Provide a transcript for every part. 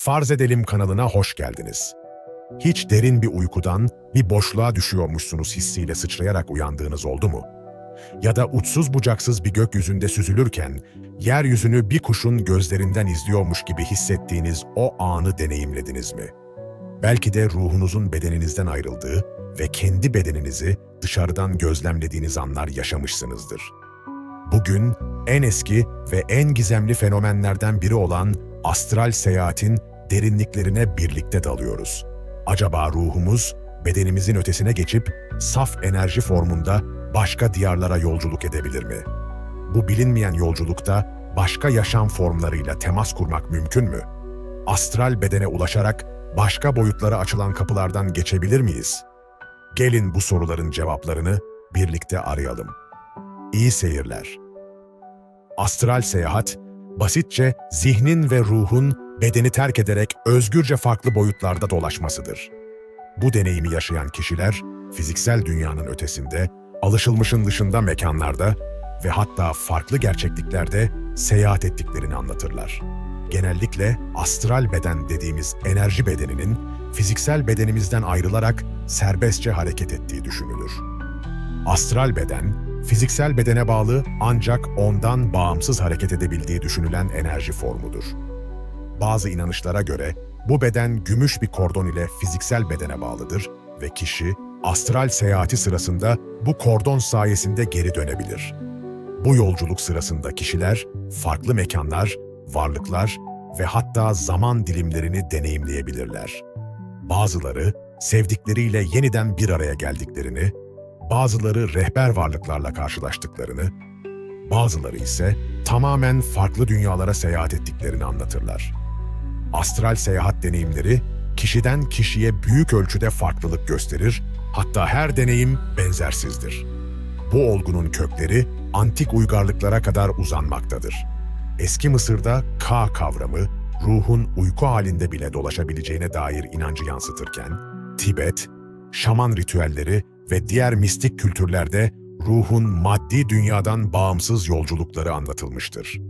Farz edelim kanalına hoş geldiniz. Hiç derin bir uykudan bir boşluğa düşüyormuşsunuz hissiyle sıçrayarak uyandığınız oldu mu? Ya da uçsuz bucaksız bir gökyüzünde süzülürken, yeryüzünü bir kuşun gözlerinden izliyormuş gibi hissettiğiniz o anı deneyimlediniz mi? Belki de ruhunuzun bedeninizden ayrıldığı ve kendi bedeninizi dışarıdan gözlemlediğiniz anlar yaşamışsınızdır. Bugün en eski ve en gizemli fenomenlerden biri olan astral seyahatin derinliklerine birlikte dalıyoruz. Acaba ruhumuz bedenimizin ötesine geçip saf enerji formunda başka diyarlara yolculuk edebilir mi? Bu bilinmeyen yolculukta başka yaşam formlarıyla temas kurmak mümkün mü? Astral bedene ulaşarak başka boyutlara açılan kapılardan geçebilir miyiz? Gelin bu soruların cevaplarını birlikte arayalım. İyi seyirler. Astral seyahat, basitçe zihnin ve ruhun bedeni terk ederek özgürce farklı boyutlarda dolaşmasıdır. Bu deneyimi yaşayan kişiler, fiziksel dünyanın ötesinde, alışılmışın dışında mekanlarda ve hatta farklı gerçekliklerde seyahat ettiklerini anlatırlar. Genellikle astral beden dediğimiz enerji bedeninin fiziksel bedenimizden ayrılarak serbestçe hareket ettiği düşünülür. Astral beden, fiziksel bedene bağlı ancak ondan bağımsız hareket edebildiği düşünülen enerji formudur. Bazı inanışlara göre bu beden gümüş bir kordon ile fiziksel bedene bağlıdır ve kişi astral seyahati sırasında bu kordon sayesinde geri dönebilir. Bu yolculuk sırasında kişiler farklı mekanlar, varlıklar ve hatta zaman dilimlerini deneyimleyebilirler. Bazıları sevdikleriyle yeniden bir araya geldiklerini, bazıları rehber varlıklarla karşılaştıklarını, bazıları ise tamamen farklı dünyalara seyahat ettiklerini anlatırlar. Astral seyahat deneyimleri kişiden kişiye büyük ölçüde farklılık gösterir, hatta her deneyim benzersizdir. Bu olgunun kökleri antik uygarlıklara kadar uzanmaktadır. Eski Mısır'da Ka kavramı, ruhun uyku halinde bile dolaşabileceğine dair inancı yansıtırken, Tibet, şaman ritüelleri ve diğer mistik kültürlerde ruhun maddi dünyadan bağımsız yolculukları anlatılmıştır.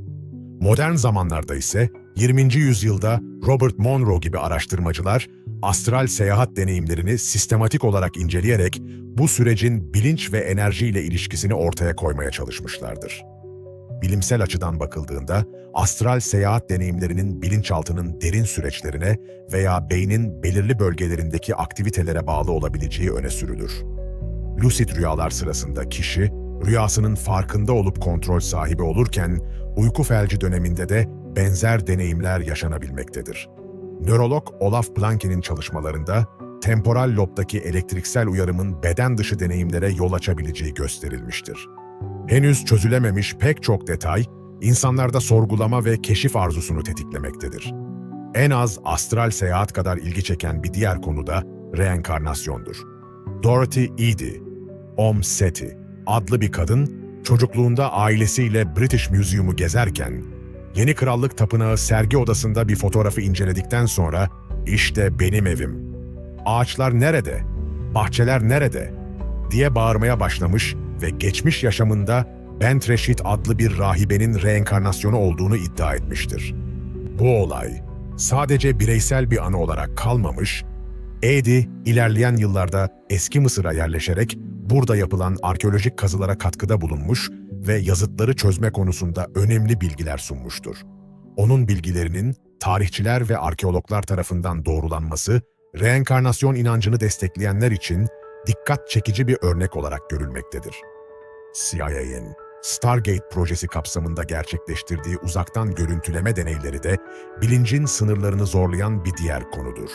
Modern zamanlarda ise 20. yüzyılda Robert Monroe gibi araştırmacılar astral seyahat deneyimlerini sistematik olarak inceleyerek bu sürecin bilinç ve enerjiyle ilişkisini ortaya koymaya çalışmışlardır. Bilimsel açıdan bakıldığında astral seyahat deneyimlerinin bilinçaltının derin süreçlerine veya beynin belirli bölgelerindeki aktivitelere bağlı olabileceği öne sürülür. Lucid rüyalar sırasında kişi, rüyasının farkında olup kontrol sahibi olurken, uyku felci döneminde de benzer deneyimler yaşanabilmektedir. Nörolog Olaf Plancke'nin çalışmalarında, temporal lobdaki elektriksel uyarımın beden dışı deneyimlere yol açabileceği gösterilmiştir. Henüz çözülememiş pek çok detay, insanlarda sorgulama ve keşif arzusunu tetiklemektedir. En az astral seyahat kadar ilgi çeken bir diğer konu da reenkarnasyondur. Dorothy Eady, Om Seti adlı bir kadın, çocukluğunda ailesiyle British Museum'u gezerken, Yeni Krallık Tapınağı sergi odasında bir fotoğrafı inceledikten sonra, "İşte benim evim. Ağaçlar nerede? Bahçeler nerede?" diye bağırmaya başlamış ve geçmiş yaşamında Bent Reşit adlı bir rahibenin reenkarnasyonu olduğunu iddia etmiştir. Bu olay sadece bireysel bir anı olarak kalmamış, Eady ilerleyen yıllarda eski Mısır'a yerleşerek burada yapılan arkeolojik kazılara katkıda bulunmuş ve yazıtları çözme konusunda önemli bilgiler sunmuştur. Onun bilgilerinin tarihçiler ve arkeologlar tarafından doğrulanması, reenkarnasyon inancını destekleyenler için dikkat çekici bir örnek olarak görülmektedir. CIA'nin Stargate projesi kapsamında gerçekleştirdiği uzaktan görüntüleme deneyleri de bilincin sınırlarını zorlayan bir diğer konudur.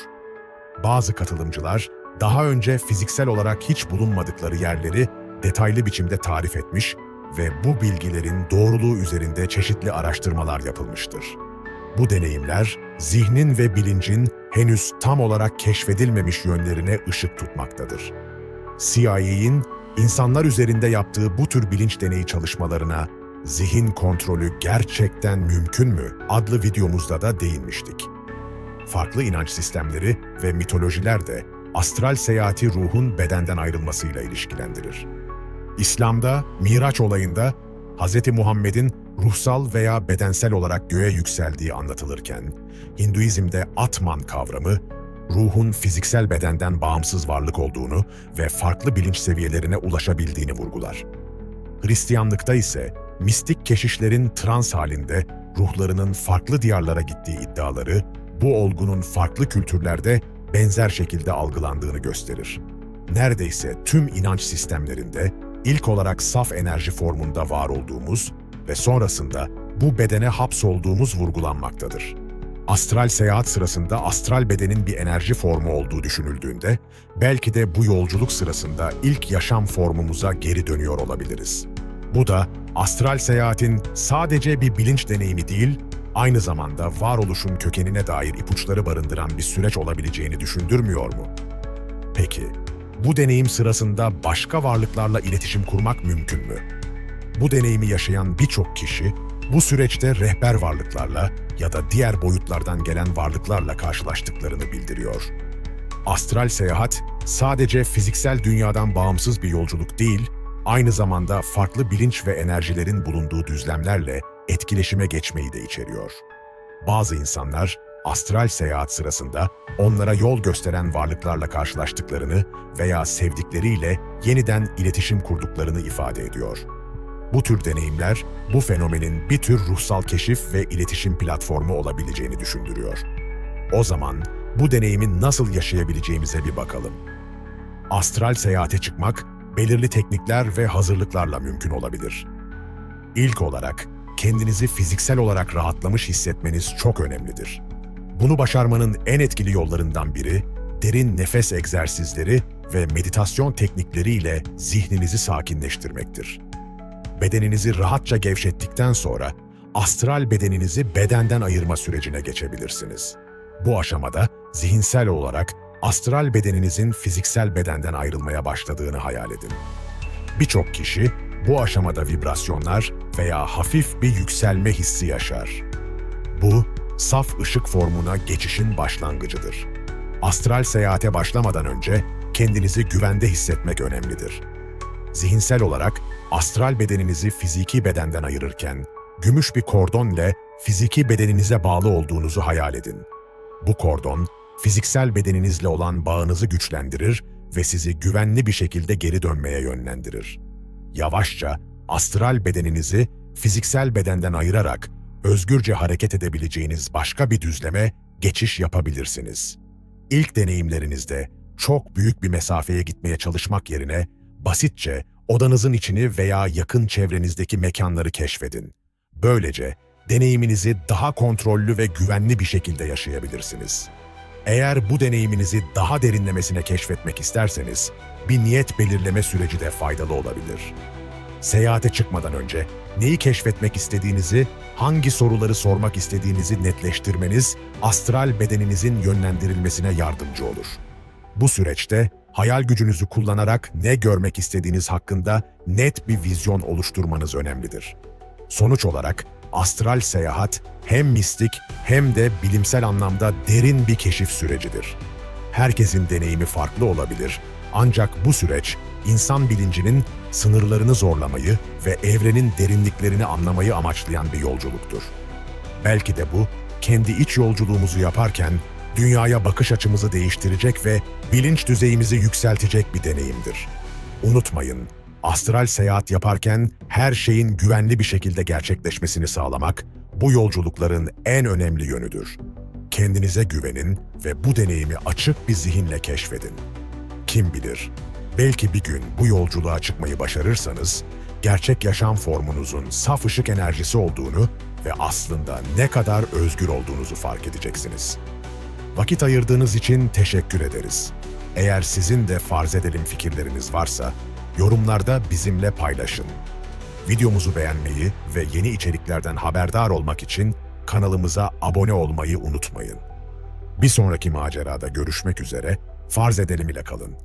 Bazı katılımcılar daha önce fiziksel olarak hiç bulunmadıkları yerleri detaylı biçimde tarif etmiş ve bu bilgilerin doğruluğu üzerinde çeşitli araştırmalar yapılmıştır. Bu deneyimler, zihnin ve bilincin henüz tam olarak keşfedilmemiş yönlerine ışık tutmaktadır. CIA'nin insanlar üzerinde yaptığı bu tür bilinç deneyi çalışmalarına "Zihin kontrolü gerçekten mümkün mü?" adlı videomuzda da değinmiştik. Farklı inanç sistemleri ve mitolojiler de astral seyahati ruhun bedenden ayrılmasıyla ilişkilendirir. İslam'da Miraç olayında Hz. Muhammed'in ruhsal veya bedensel olarak göğe yükseldiği anlatılırken, Hinduizm'de Atman kavramı, ruhun fiziksel bedenden bağımsız varlık olduğunu ve farklı bilinç seviyelerine ulaşabildiğini vurgular. Hristiyanlıkta ise mistik keşişlerin trans halinde ruhlarının farklı diyarlara gittiği iddiaları, bu olgunun farklı kültürlerde benzer şekilde algılandığını gösterir. Neredeyse tüm inanç sistemlerinde ilk olarak saf enerji formunda var olduğumuz ve sonrasında bu bedene hapsolduğumuz vurgulanmaktadır. Astral seyahat sırasında astral bedenin bir enerji formu olduğu düşünüldüğünde, belki de bu yolculuk sırasında ilk yaşam formumuza geri dönüyor olabiliriz. Bu da astral seyahatin sadece bir bilinç deneyimi değil, aynı zamanda varoluşun kökenine dair ipuçları barındıran bir süreç olabileceğini düşündürmüyor mu? Peki, bu deneyim sırasında başka varlıklarla iletişim kurmak mümkün mü? Bu deneyimi yaşayan birçok kişi, bu süreçte rehber varlıklarla ya da diğer boyutlardan gelen varlıklarla karşılaştıklarını bildiriyor. Astral seyahat, sadece fiziksel dünyadan bağımsız bir yolculuk değil, aynı zamanda farklı bilinç ve enerjilerin bulunduğu düzlemlerle etkileşime geçmeyi de içeriyor. Bazı insanlar, astral seyahat sırasında onlara yol gösteren varlıklarla karşılaştıklarını veya sevdikleriyle yeniden iletişim kurduklarını ifade ediyor. Bu tür deneyimler, bu fenomenin bir tür ruhsal keşif ve iletişim platformu olabileceğini düşündürüyor. O zaman bu deneyimi nasıl yaşayabileceğimize bir bakalım. Astral seyahate çıkmak, belirli teknikler ve hazırlıklarla mümkün olabilir. İlk olarak, kendinizi fiziksel olarak rahatlamış hissetmeniz çok önemlidir. Bunu başarmanın en etkili yollarından biri, derin nefes egzersizleri ve meditasyon teknikleriyle zihninizi sakinleştirmektir. Bedeninizi rahatça gevşettikten sonra, astral bedeninizi bedenden ayırma sürecine geçebilirsiniz. Bu aşamada zihinsel olarak astral bedeninizin fiziksel bedenden ayrılmaya başladığını hayal edin. Birçok kişi bu aşamada vibrasyonlar veya hafif bir yükselme hissi yaşar. Bu, saf ışık formuna geçişin başlangıcıdır. Astral seyahate başlamadan önce kendinizi güvende hissetmek önemlidir. Zihinsel olarak astral bedeninizi fiziki bedenden ayırırken, gümüş bir kordon ile fiziki bedeninize bağlı olduğunuzu hayal edin. Bu kordon, fiziksel bedeninizle olan bağınızı güçlendirir ve sizi güvenli bir şekilde geri dönmeye yönlendirir. Yavaşça astral bedeninizi fiziksel bedenden ayırarak özgürce hareket edebileceğiniz başka bir düzleme geçiş yapabilirsiniz. İlk deneyimlerinizde çok büyük bir mesafeye gitmeye çalışmak yerine basitçe odanızın içini veya yakın çevrenizdeki mekanları keşfedin. Böylece deneyiminizi daha kontrollü ve güvenli bir şekilde yaşayabilirsiniz. Eğer bu deneyiminizi daha derinlemesine keşfetmek isterseniz, bir niyet belirleme süreci de faydalı olabilir. Seyahate çıkmadan önce neyi keşfetmek istediğinizi, hangi soruları sormak istediğinizi netleştirmeniz, astral bedeninizin yönlendirilmesine yardımcı olur. Bu süreçte hayal gücünüzü kullanarak ne görmek istediğiniz hakkında net bir vizyon oluşturmanız önemlidir. Sonuç olarak astral seyahat hem mistik hem de bilimsel anlamda derin bir keşif sürecidir. Herkesin deneyimi farklı olabilir, ancak bu süreç insan bilincinin sınırlarını zorlamayı ve evrenin derinliklerini anlamayı amaçlayan bir yolculuktur. Belki de bu, kendi iç yolculuğumuzu yaparken dünyaya bakış açımızı değiştirecek ve bilinç düzeyimizi yükseltecek bir deneyimdir. Unutmayın, astral seyahat yaparken her şeyin güvenli bir şekilde gerçekleşmesini sağlamak, bu yolculukların en önemli yönüdür. Kendinize güvenin ve bu deneyimi açık bir zihinle keşfedin. Kim bilir, belki bir gün bu yolculuğa çıkmayı başarırsanız, gerçek yaşam formunuzun saf ışık enerjisi olduğunu ve aslında ne kadar özgür olduğunuzu fark edeceksiniz. Vakit ayırdığınız için teşekkür ederiz. Eğer sizin de farz edelim fikirleriniz varsa, yorumlarda bizimle paylaşın. Videomuzu beğenmeyi ve yeni içeriklerden haberdar olmak için kanalımıza abone olmayı unutmayın. Bir sonraki macerada görüşmek üzere, farz edelim ile kalın.